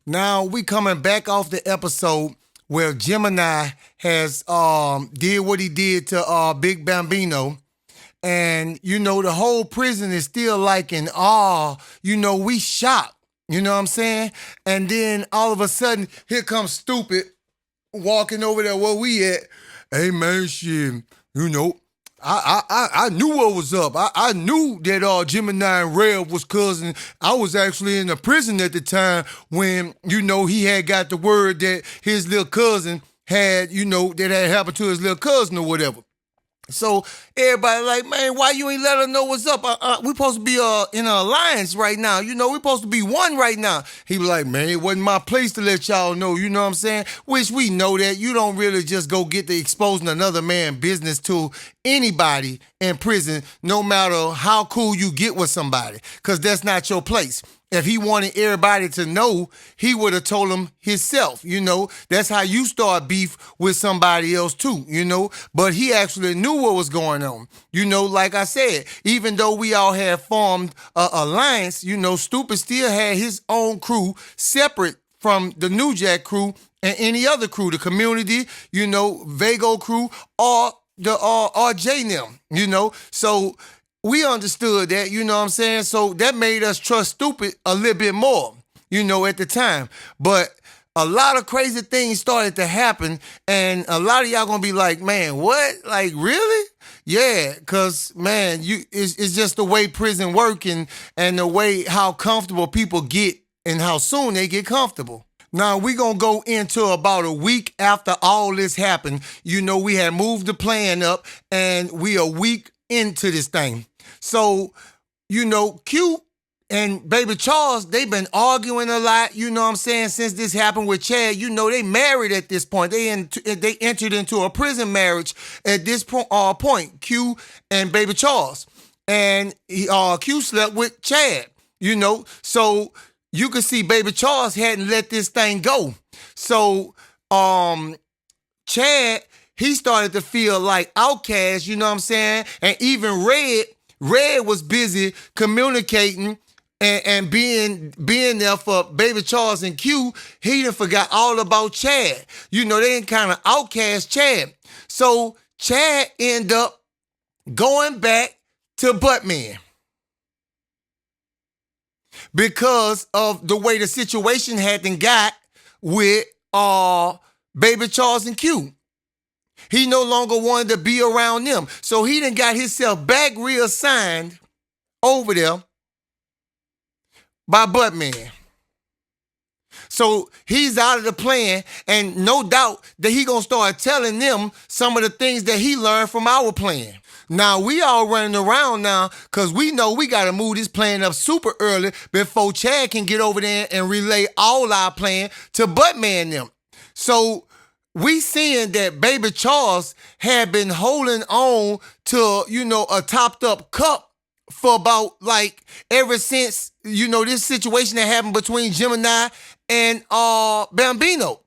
Now we coming back off the episode where Gemini has did what he did to Big Bambino. And, the whole prison is still like in awe. We shocked. You know what I'm saying? And then all of a sudden, here comes Stupid walking over there where we at. Hey, man, shit, I knew what was up. I knew that Gemini and Rev was cousin. I was actually in the prison at the time when, he had got the word that his little cousin had, that had happened to his little cousin or whatever. So everybody like, man, why you ain't let her know what's up? We supposed to be in an alliance right now. We supposed to be one right now. He was like, man, it wasn't my place to let y'all know. You know what I'm saying? Which we know that you don't really just go get the exposing another man's business to anybody in prison, no matter how cool you get with somebody, because that's not your place. If he wanted everybody to know, he would have told them himself, That's how you start beef with somebody else too, But he actually knew what was going on. Like I said, even though we all had formed an alliance, Stupid still had his own crew separate from the New Jack crew and any other crew, the community, Vago crew, or the RJ and them, So we understood that, you know what I'm saying? So that made us trust Stupid a little bit more, at the time. But a lot of crazy things started to happen, and a lot of y'all gonna be like, man, what? Like, really? Yeah, because, man, it's just the way prison work and the way how comfortable people get and how soon they get comfortable. Now, we're going to go into about a week after all this happened. We had moved the plan up, and we a week into this thing. So, Q and Baby Charles, they've been arguing a lot, you know what I'm saying, since this happened with Chad. They married at this point. They entered into a prison marriage at this point, Q and Baby Charles. And Q slept with Chad, So you could see Baby Charles hadn't let this thing go. So Chad, he started to feel like outcast, you know what I'm saying? And even Red was busy communicating and being there for Baby Charles and Q. He done forgot all about Chad. They didn't kind of outcast Chad. So Chad ended up going back to Buttman because of the way the situation had been got with Baby Charles and Q. He no longer wanted to be around them. So he done got himself back reassigned over there by Buttman. So he's out of the plan, and no doubt that he gonna start telling them some of the things that he learned from our plan. Now, we all running around now because we know we got to move this plan up super early before Chad can get over there and relay all our plan to Buttman them. So we seeing that Baby Charles had been holding on to, a topped up cup for about ever since, this situation that happened between Gemini and Bambino.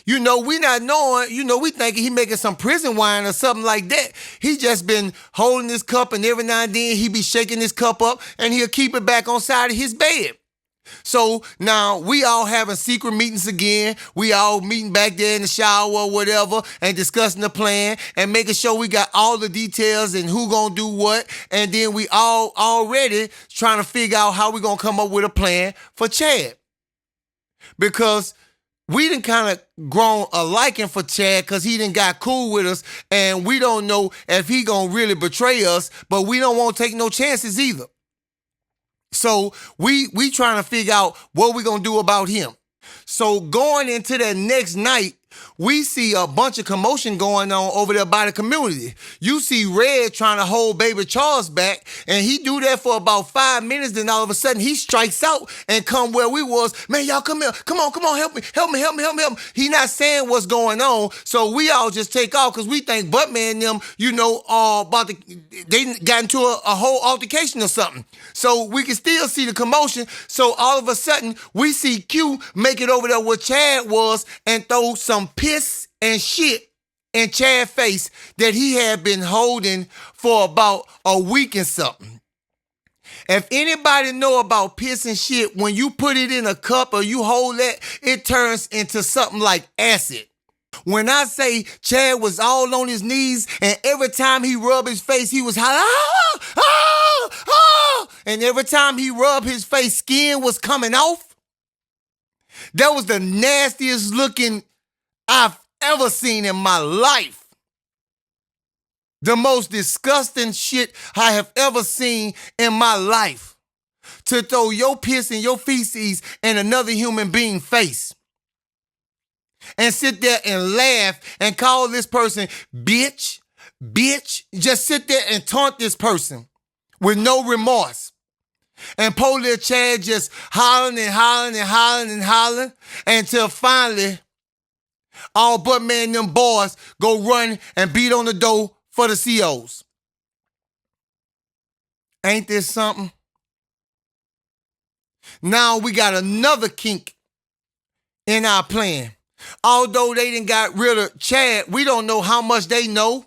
We not knowing, we thinking he making some prison wine or something like that. He just been holding this cup, and every now and then he be shaking this cup up and he'll keep it back on side of his bed. So now we all having secret meetings again. We all meeting back there in the shower or whatever and discussing the plan and making sure we got all the details and who gonna do what. And then we all already trying to figure out how we gonna come up with a plan for Chad. Because we done kind of grown a liking for Chad because he done got cool with us, and we don't know if he gonna really betray us, but we don't want to take no chances either. So we trying to figure out what we gonna do about him. So going into that next night, we see a bunch of commotion going on over there by the community. You see Red trying to hold Baby Charles back, and he do that for about 5 minutes. Then all of a sudden he strikes out and come where we was. Man, y'all come here. Come on, help me. He not saying what's going on. So we all just take off because we think Buttman and them, they got into a whole altercation or something. So we can still see the commotion. So all of a sudden we see Q make it over there where Chad was and throw some piss and shit in Chad's face that he had been holding for about a week and something. If anybody know about piss and shit, when you put it in a cup or you hold that, it turns into something like acid. When I say Chad was all on his knees and every time he rubbed his face, he was hollering, ah, ah, ah. And every time he rubbed his face, skin was coming off. That was the nastiest looking I've ever seen in my life. The most disgusting shit I have ever seen in my life. To throw your piss and your feces in another human being's face. And sit there and laugh and call this person bitch, bitch. Just sit there and taunt this person with no remorse. And poor little Chad just hollering and hollering and hollering and hollering until finally all but man them boys go run and beat on the door for the COs. Ain't this something? Now we got another kink in our plan. Although they done got rid of Chad, we don't know how much they know.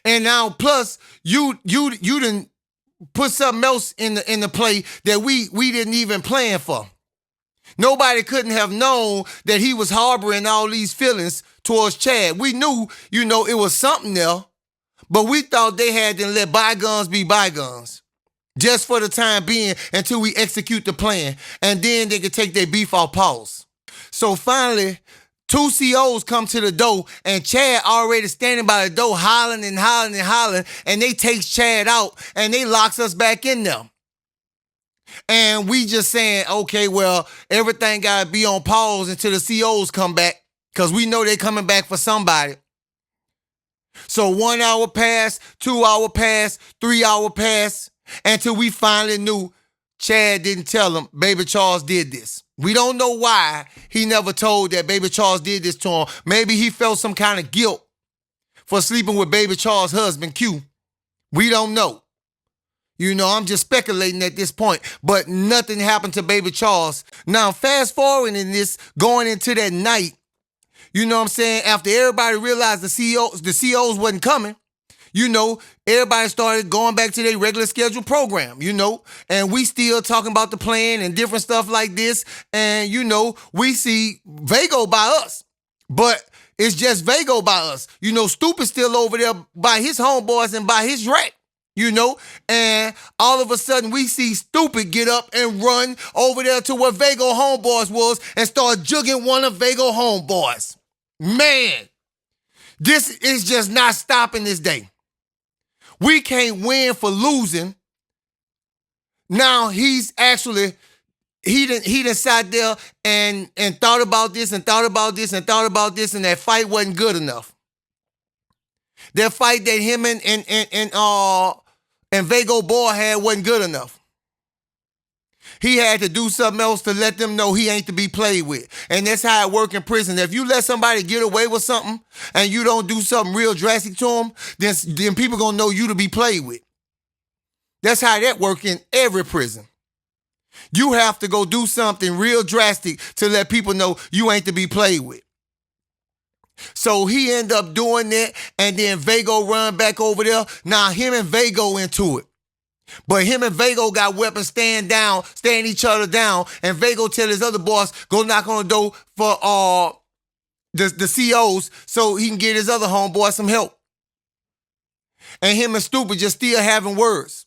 And now plus you done put something else in the play that we didn't even plan for. Nobody couldn't have known that he was harboring all these feelings towards Chad. We knew, it was something there, but we thought they had to let bygones be bygones. Just for the time being until we execute the plan. And then they could take their beef off pause. So finally, 2 COs come to the door and Chad already standing by the door hollering and hollering and hollering, and they takes Chad out and they locks us back in there. And we just saying, okay, well, everything gotta be on pause until the COs come back, because we know they coming back for somebody. So 1 hour passed, 2 hour passed, 3 hour passed, until we finally knew Chad didn't tell him Baby Charles did this. We don't know why he never told that Baby Charles did this to him. Maybe he felt some kind of guilt for sleeping with Baby Charles' husband, Q. We don't know. I'm just speculating at this point, but nothing happened to Baby Charles. Now, fast forwarding in this, going into that night, you know what I'm saying? After everybody realized the COs wasn't coming, everybody started going back to their regular scheduled program, and we still talking about the plan and different stuff like this. And, we see Vago by us, but it's just Vago by us. Stupid still over there by his homeboys and by his rack, and all of a sudden we see Stupid get up and run over there to where Vago homeboys was and start jugging one of Vago homeboys. Man, this is just not stopping this day. We can't win for losing. Now he's actually, he done sat there and thought about this and thought about this and thought about this, and that fight wasn't good enough. That fight that him and Vago Boy had wasn't good enough. He had to do something else to let them know he ain't to be played with. And that's how it work in prison. If you let somebody get away with something and you don't do something real drastic to them, then people gonna know you to be played with. That's how that work in every prison. You have to go do something real drastic to let people know you ain't to be played with. So he end up doing that, and then Vago run back over there. Now him and Vago into it. But him and Vago got weapons stand each other down, and Vago tell his other boss, go knock on the door for the COs so he can get his other homeboy some help. And him and Stupid just still having words.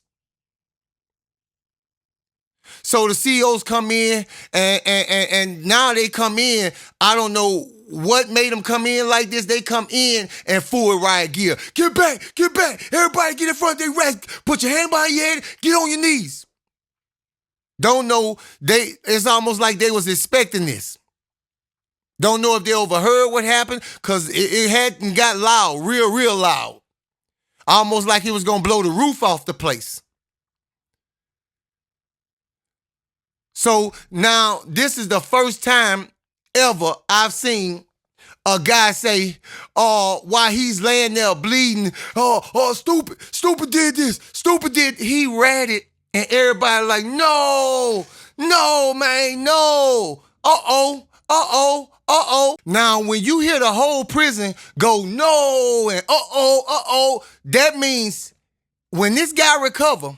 So the COs come in, and now they come in, I don't know what made them come in like this. They come in in full riot gear. Get back, everybody get in front of their racks. Put your hand behind your head, get on your knees. Don't know, it's almost like they was expecting this. Don't know if they overheard what happened, because it hadn't got loud, real loud. Almost like it was gonna blow the roof off the place. So now this is the first time ever I've seen a guy say, while he's laying there bleeding, Stupid did this, he read it, and everybody like, no, man, no, Now, when you hear the whole prison go, no, and that means when this guy recover,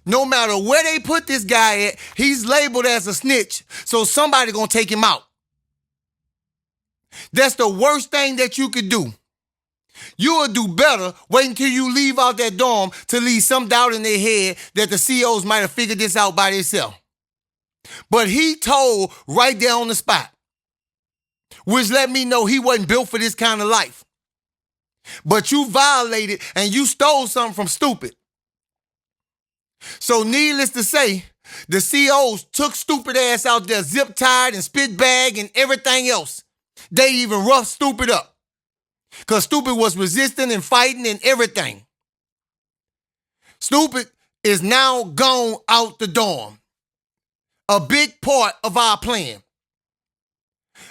no matter where they put this guy at, he's labeled as a snitch, so somebody gonna take him out. That's the worst thing that you could do. You'll do better waiting until you leave out that dorm to leave some doubt in their head that the COs might have figured this out by themselves. But he told right there on the spot, which let me know he wasn't built for this kind of life. But you violated and you stole something from Stupid. So needless to say, the COs took Stupid ass out there zip tied and spit bag and everything else. They even roughed Stupid up. Because Stupid was resisting and fighting and everything. Stupid is now gone out the dorm. A big part of our plan.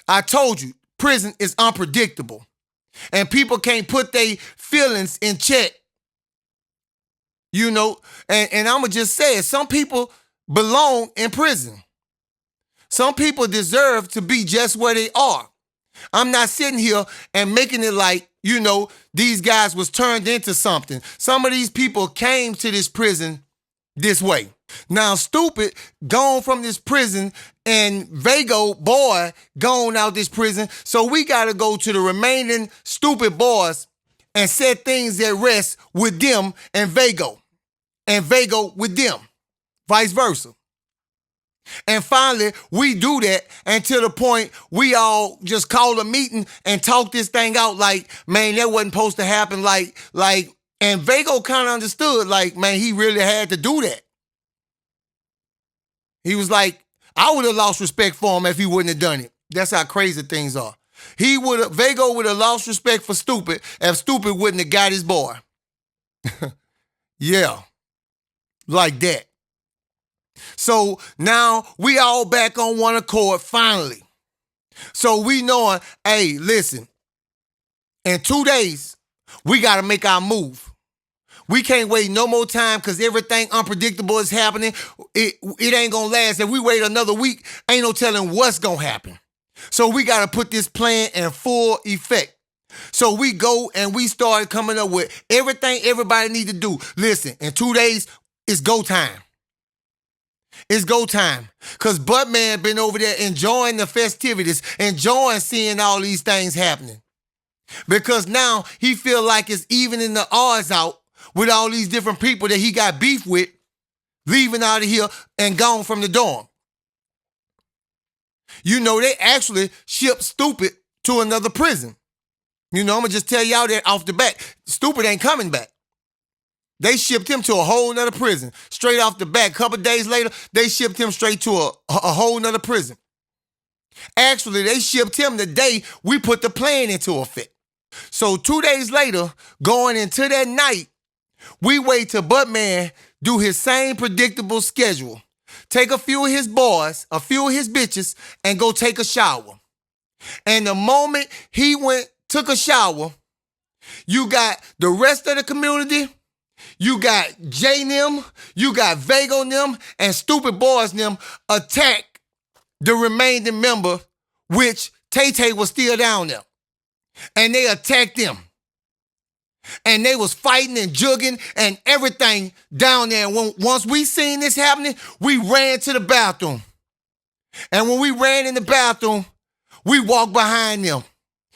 I told you, prison is unpredictable. And people can't put their feelings in check. You know, and I'm going to just say it. Some people belong in prison. Some people deserve to be just where they are. I'm not sitting here and making it like, you know, these guys was turned into something. Some of these people came to this prison this way. Now, Stupid gone from this prison and Vago boy gone out this prison. So we got to go to the remaining Stupid boys and set things at rest with them and Vago with them, vice versa. And finally, we do that until the point we all just call a meeting and talk this thing out like, man, that wasn't supposed to happen. And Vago kind of understood, like, man, he really had to do that. He was like, I would have lost respect for him if he wouldn't have done it. That's how crazy things are. Vago would have lost respect for Stupid if Stupid wouldn't have got his boy. Yeah, like that. So now we all back on one accord finally. So we knowing, hey, listen, in 2 days, we got to make our move. We can't wait no more time because everything unpredictable is happening. It ain't going to last. If we wait another week, ain't no telling what's going to happen. So we got to put this plan in full effect. So we go and we started coming up with everything everybody need to do. Listen, in 2 days, it's go time. It's go time. Because Buttman been over there enjoying the festivities, enjoying seeing all these things happening. Because now he feel like it's evening the odds out with all these different people that he got beef with, leaving out of here and gone from the dorm. You know, they actually shipped Stupid to another prison. You know, I'm going to just tell y'all that off the bat. Stupid ain't coming back. They shipped him to a whole nother prison. Straight off the bat. A couple days later, they shipped him straight to a whole nother prison. Actually, they shipped him the day we put the plan into effect. So 2 days later, going into that night, we wait till Buttman do his same predictable schedule. Take a few of his boys, a few of his bitches, and go take a shower. And the moment he took a shower, you got the rest of the community, you got J them, you got Vago them, and Stupid boys them attack the remaining member, which Tay-Tay was still down there. And they attacked them. And they was fighting and jugging and everything down there. And once we seen this happening, we ran to the bathroom. And when we ran in the bathroom, we walked behind them.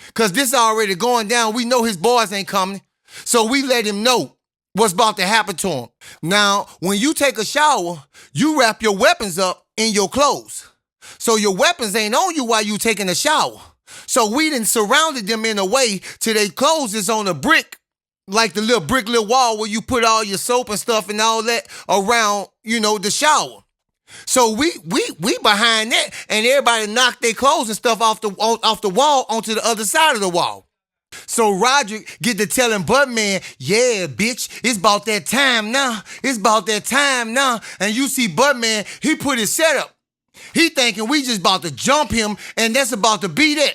Because this already going down. We know his boys ain't coming. So we let him know what's about to happen to him. Now, when you take a shower, you wrap your weapons up in your clothes. So your weapons ain't on you while you taking a shower. So we done surrounded them in a way till their clothes is on a brick, like the little brick little wall where you put all your soap and stuff and all that around, you know, the shower. So we behind that, and everybody knocked their clothes and stuff off the wall onto the other side of the wall. So Roderick get to telling Buttman, yeah, bitch, it's about that time now. It's about that time now. And you see Buttman, he put his setup. He thinking we just about to jump him, and that's about to be that.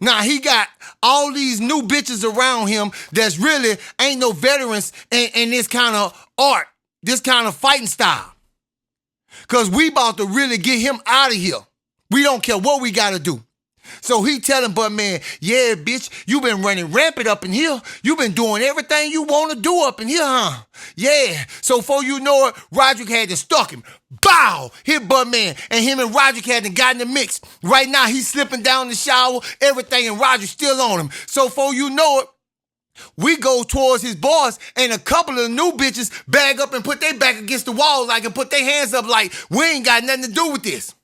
Now, he got all these new bitches around him that's really ain't no veterans in this kind of art, this kind of fighting style. Because we about to really get him out of here. We don't care what we got to do. So he telling Buttman, yeah, bitch, you been running rampant up in here. You been doing everything you want to do up in here, huh? Yeah. So before you know it, Roderick had to stuck him. Bow! Hit Buttman. And him and Roderick had to got in the mix. Right now, he's slipping down the shower, everything, and Roderick still on him. So before you know it, we go towards his boss, and a couple of new bitches bag up and put their back against the wall like and put their hands up like, we ain't got nothing to do with this.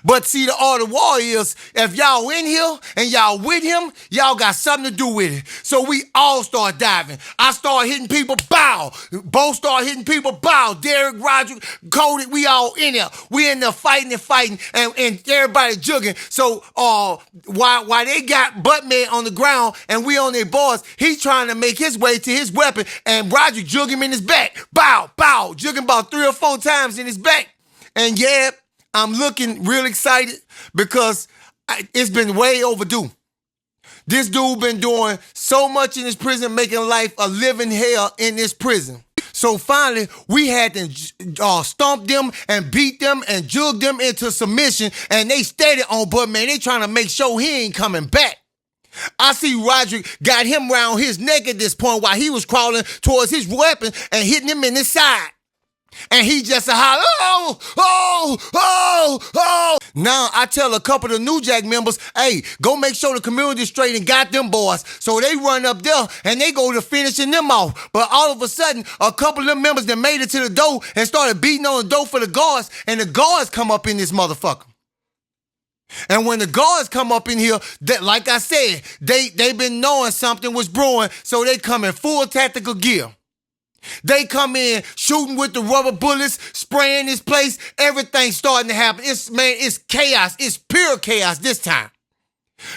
But see, all the war is, if y'all in here and y'all with him, y'all got something to do with it. So we all start diving. I start hitting people, bow. Both start hitting people, bow. Derek, Roger, Cody, we all in there. We in there fighting, and everybody jugging. So while they got Buttman on the ground and we on their boards, he trying to make his way to his weapon, and Roger jug him in his back. Bow, bow. Jugging about 3 or 4 times in his back. And yeah, I'm looking real excited because it's been way overdue. This dude been doing so much in this prison, making life a living hell in this prison. So finally, we had to stomp them and beat them and jug them into submission, and they steady on Buttman. They trying to make sure he ain't coming back. I see Roderick got him around his neck at this point while he was crawling towards his weapon and hitting him in the side. And he just a holler, oh. Now I tell a couple of New Jack members, hey, go make sure the community straight and got them boys. So they run up there and they go to finishing them off. But all of a sudden, a couple of them members that made it to the door and started beating on the door for the guards, and the guards come up in this motherfucker. And when the guards come up in here, that, like I said, they been knowing something was brewing, so they come in full tactical gear. They come in shooting with the rubber bullets, spraying this place. Everything starting to happen. It's chaos. It's pure chaos this time.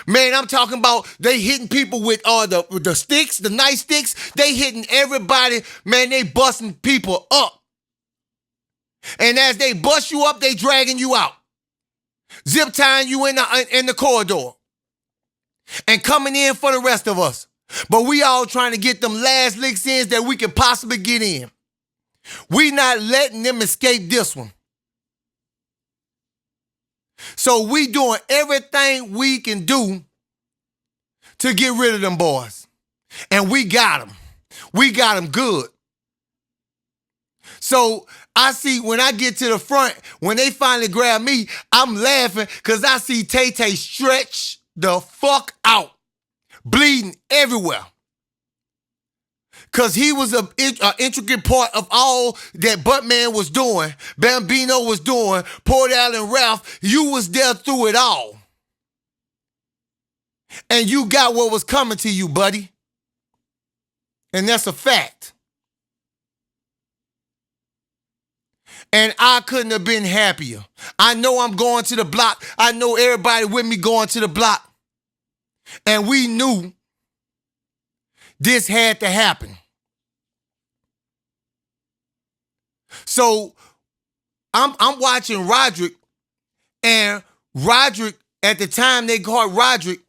Man, I'm talking about they hitting people with the sticks, the nice sticks. They hitting everybody. Man, they busting people up. And as they bust you up, they dragging you out. Zip tying you in the corridor. And coming in for the rest of us. But we all trying to get them last licks in that we can possibly get in. We not letting them escape this one. So we doing everything we can do to get rid of them boys. And we got them. We got them good. So I see when I get to the front, when they finally grab me, I'm laughing because I see Tay-Tay stretch the fuck out. Bleeding everywhere. Because he was an intricate part of all that Buttman was doing, Bambino was doing, Port Allen Ralph, you was there through it all. And you got what was coming to you, buddy. And that's a fact. And I couldn't have been happier. I know I'm going to the block. I know everybody with me going to the block. And we knew this had to happen. So I'm watching Roderick, and Roderick, at the time they caught Roderick,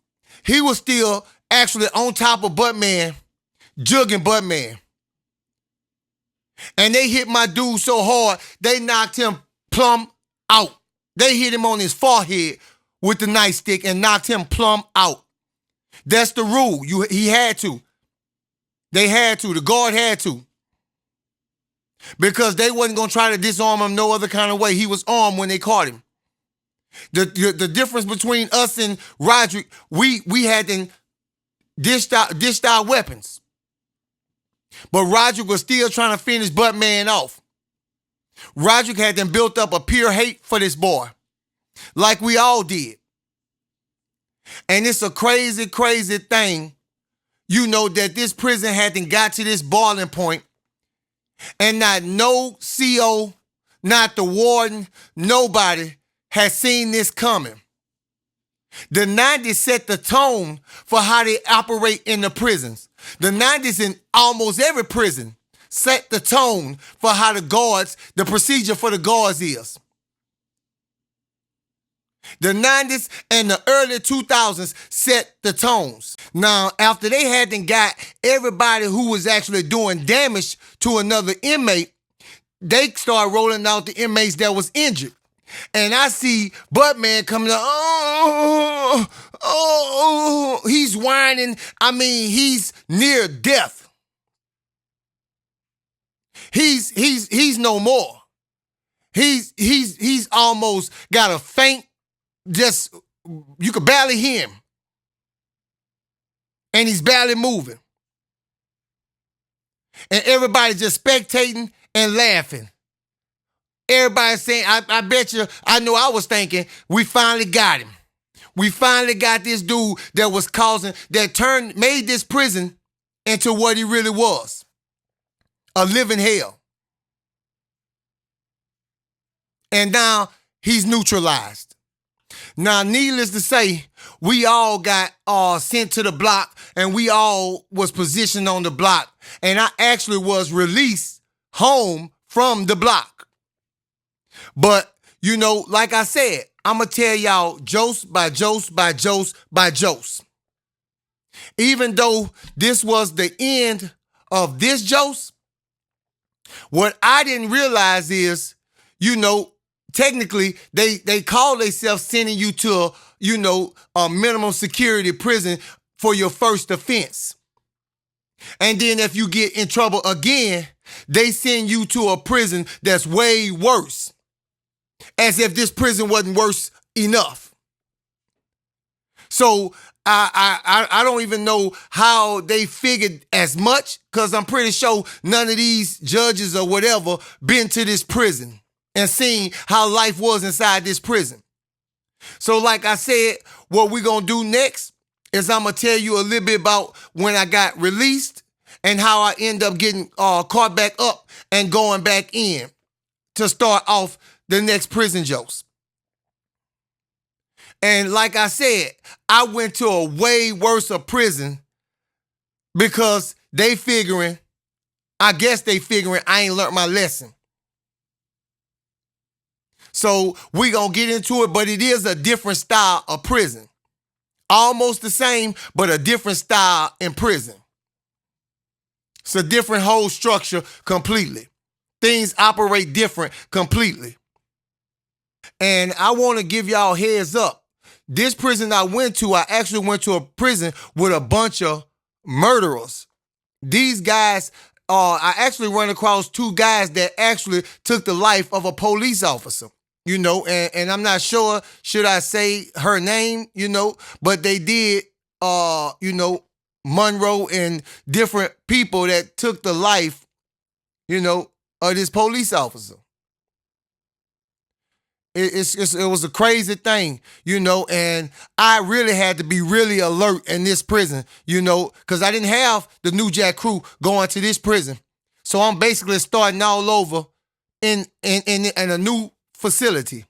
he was still actually on top of Buttman, jugging Buttman. And they hit my dude so hard, they knocked him plumb out. They hit him on his forehead with the nightstick and knocked him plumb out. That's the rule. He had to. They had to. The guard had to. Because they wasn't going to try to disarm him no other kind of way. He was armed when they caught him. The difference between us and Roderick, we had them dished our weapons. But Roderick was still trying to finish Buttman off. Roderick had them built up a pure hate for this boy. Like we all did. And it's a crazy, crazy thing, you know, that this prison hadn't got to this boiling point, and not no CO, not the warden, nobody has seen this coming. The 90s set the tone for how they operate in the prisons. The 90s in almost every prison set the tone for how the procedure for the guards is. The 90s and the early 2000s set the tones. Now, after they hadn't got everybody who was actually doing damage to another inmate, they started rolling out the inmates that was injured. And I see Buttman coming up, he's whining. I mean, he's near death. He's no more. He's almost got a faint, just, you could barely hear him. And he's barely moving. And everybody just spectating and laughing. Everybody saying, I bet you, I know I was thinking, we finally got him. We finally got this dude that was made this prison into what he really was. A living hell. And now he's neutralized. Now, needless to say, we all got sent to the block, and we all was positioned on the block. And I actually was released home from the block. But, you know, like I said, I'm going to tell y'all jose by jose by jose by jose. Even though this was the end of this jose, what I didn't realize is, you know, technically, they call themselves sending you to a minimum security prison for your first offense. And then if you get in trouble again, they send you to a prison that's way worse. As if this prison wasn't worse enough. So I don't even know how they figured as much, because I'm pretty sure none of these judges or whatever been to this prison and seen how life was inside this prison. So like I said, what we're going to do next is I'm going to tell you a little bit about when I got released and how I end up getting caught back up and going back in to start off the next prison jokes. And like I said, I went to a way worse prison because I guess they figuring I ain't learned my lesson. So we gonna get into it, but it is a different style of prison. Almost the same, but a different style in prison. It's a different whole structure completely. Things operate different completely. And I want to give y'all heads up. This prison I went to, I actually went to a prison with a bunch of murderers. These guys, I actually run across two guys that actually took the life of a police officer. You know, and I'm not sure, should I say her name, you know, but they did, Monroe and different people that took the life, of this police officer. It was a crazy thing, and I really had to be really alert in this prison, because I didn't have the Njcip crew going to this prison. So I'm basically starting all over in a new facility.